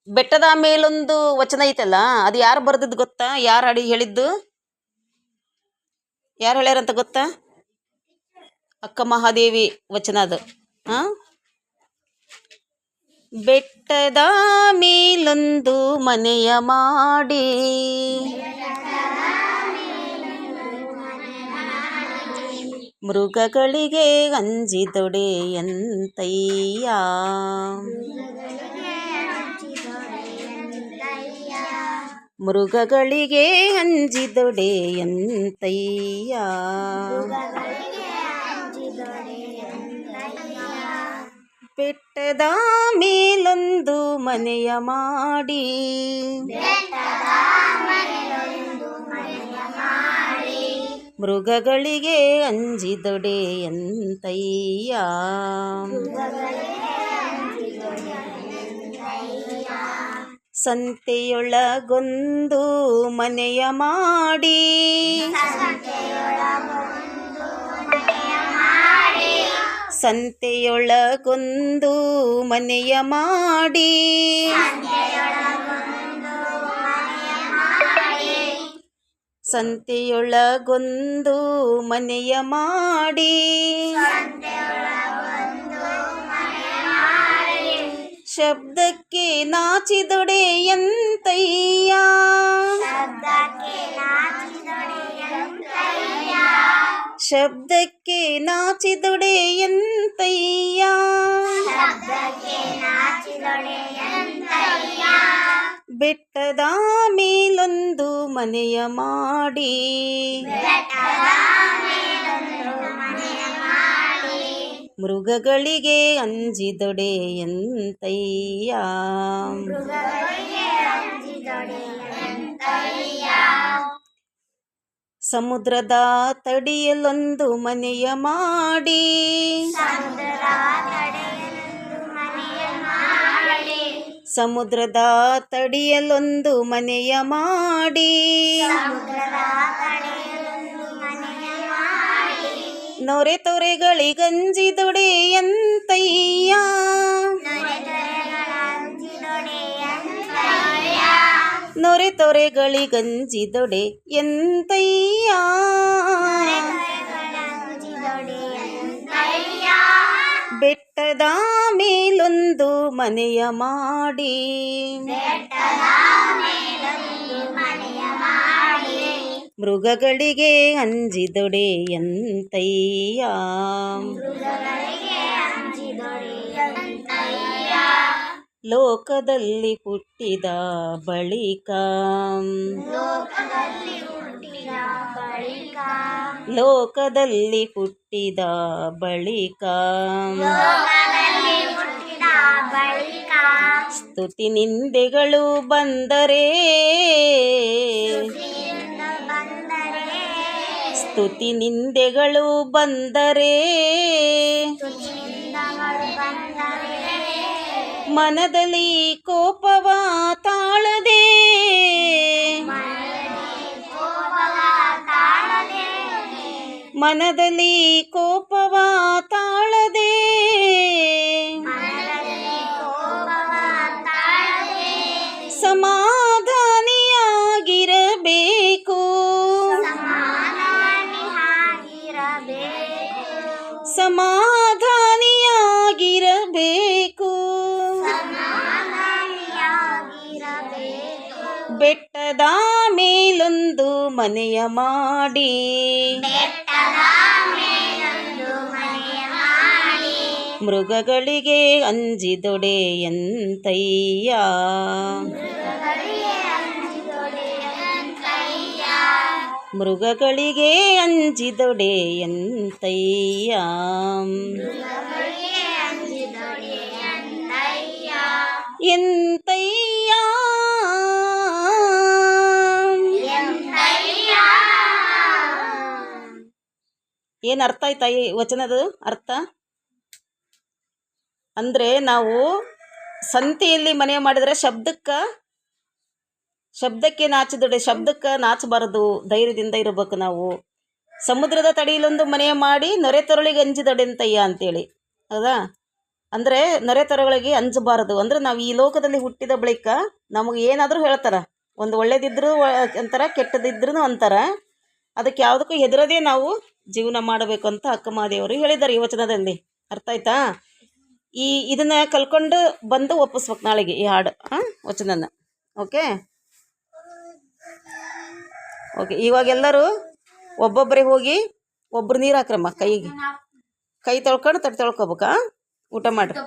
ಬೆಟ್ಟದ ಮೇಲೊಂದು ವಚನ ಐತಲ್ಲ, ಅದು ಯಾರು ಬರ್ದಿದ್ದು ಗೊತ್ತಾ? ಯಾರು ಹಾಡಿ ಹೇಳಿದ್ದು? ಯಾರು ಹೇಳ್ಯಾರಂತ ಗೊತ್ತಾ? ಅಕ್ಕ ಮಹಾದೇವಿ ವಚನ ಅದು. ಬೆಟ್ಟದ ಮೇಲೊಂದು ಮನೆಯ ಮಾಡಿ, ಮೃಗಗಳಿಗೆ ಅಂಜಿದೊಡೆಯಂತಯ್ಯ. ಮೃಗಗಳಿಗೆ ಅಂಜಿದೊಡೆಯಂತಯ್ಯ. ಬೆಟ್ಟದ ಮೇಲೊಂದು ಮನೆಯ ಮಾಡಿ, ಮೃಗಗಳಿಗೆ ಅಂಜಿದೊಡೆಯಂತಯ್ಯ. ಸಂತೆಯೊಳಗೊಂದು ಮನೆಯ ಮಾಡಿ, ಸಂತೆಯೊಳಗೊಂದು ಮನೆಯ ಮಾಡಿ, ಸಂತೆಯೊಳಗೊಂದು ಮನೆಯ ಮಾಡಿ, ಶಬ್ದಕ್ಕೆ ನಾಚಿದೊಡೆಯಂತಯ್ಯ. ಶಬ್ದಕ್ಕೆ ನಾಚಿದೊಡೆಯಂತಯ್ಯ. ಬೆಟ್ಟದ ಮೇಲೊಂದು ಮನೆಯ ಮಾಡಿ, ಮೃಗಗಳಿಗೆ ಅಂಜಿದೊಡೆಯಂತಯ್ಯ. ಸಮುದ್ರದ ತಡಿಯಲೊಂದು ಮನೆಯ ಮಾಡಿ, ಸಮುದ್ರದ ತಡಿಯಲೊಂದು ಮನೆಯ ಮಾಡಿ, ನೊರೆ ತೊರೆಗಳಿಗಂಜಿದೊಡೆಯಂತಯ್ಯ. ನೊರೆ ತೊರೆಗಳಿಗಂಜಿದೊಡೆಯಂತಯ್ಯ. ಬೆಟ್ಟದ ಮೇಲೊಂದು ಮನೆಯ ಮಾಡಿ, ಮೃಗಗಳಿಗೆ ಅಂಜಿದೊಡೆಯಂತಯ್ಯ. ಲೋಕದಲ್ಲಿ ಹುಟ್ಟಿದ ಬಳಿಕ, ಲೋಕದಲ್ಲಿ ಹುಟ್ಟಿದ ಬಳಿಕ, ಸ್ತುತಿ ನಿಂದೆಗಳು ಬಂದರೆ, ಸ್ತುತಿ ನಿಂದೆಗಳು ಬಂದರೆ, ಮನದಲ್ಲಿ ಕೋಪವ ತಾಳದೆ, ಮನದಲ್ಲಿ ಕೋಪವ ತಾಳದೆ, ಸಮಾಧಾನಿಯಾಗಿರಬೇಕು, ಸಮಾಧಾನಿಯಾಗಿರಬೇಕು. ಬೆಟ್ಟದ ಮೇಲೊಂದು ಮನೆಯ ಮಾಡಿ, ಮೃಗಗಳಿಗೆ ಅಂಜಿದೊಡೆಯಂತಯ್ಯ. ಮೃಗಗಳಿಗೆ ಅಂಜಿದೊಡೆಯಂತಯ್ಯ. ಎಂತಯ್ಯ. ಏನು ಅರ್ಥ ಆಯ್ತಾ ಈ ವಚನದ ಅರ್ಥ? ಅಂದರೆ ನಾವು ಸಂತೆಯಲ್ಲಿ ಮನೆ ಮಾಡಿದರೆ ಶಬ್ದಕ್ಕೆ ನಾಚಿದೊಡೆ, ಶಬ್ದಕ್ಕೆ ನಾಚಬಾರದು, ಧೈರ್ಯದಿಂದ ಇರಬೇಕು ನಾವು. ಸಮುದ್ರದ ತಡಿಯಲೊಂದು ಮನೆ ಮಾಡಿ ನೊರೆ ತೊರಳಿಗೆ ಅಂಜಿದೊಡೆಂತಯ್ಯ ಅಂತೇಳಿ, ಹೌದಾ? ಅಂದರೆ ನರೆತರಗಳಿಗೆ ಅಂಜಬಾರದು. ಅಂದರೆ ನಾವು ಈ ಲೋಕದಲ್ಲಿ ಹುಟ್ಟಿದ ಬಳಿಕ ನಮಗೆ ಏನಾದರೂ ಹೇಳ್ತಾರೆ, ಒಂದು ಒಳ್ಳೇದಿದ್ರೂ ಅಂತಾರ, ಕೆಟ್ಟದಿದ್ರೂ ಅಂತಾರ. ಅದಕ್ಕೆ ಯಾವುದಕ್ಕೂ ಹೆದರದೇ ನಾವು ಜೀವನ ಮಾಡಬೇಕು ಅಂತ ಅಕ್ಕಮಹಾದೇವರು ಹೇಳಿದ್ದಾರೆ ಈ ವಚನದಲ್ಲಿ. ಅರ್ಥ ಆಯ್ತಾ? ಇದನ್ನು ಕಲ್ಕೊಂಡು ಬಂದು ಒಪ್ಪಿಸ್ಬೇಕು ನಾಳೆಗೆ ಈ ಹಾಡು ವಚನನ. Okay okay. ಇವಾಗೆಲ್ಲರೂ ಒಬ್ಬೊಬ್ಬರೇ ಹೋಗಿ ಒಬ್ರು ನೀರು ಹಾಕ್ರಮ್ಮ, ಕೈ ತೊಳ್ಕೊಂಡು ತಟ್ಟೆ ತೊಳ್ಕೊಬೇಕಾ. ಊಟ ಮಾಡಿರಿ.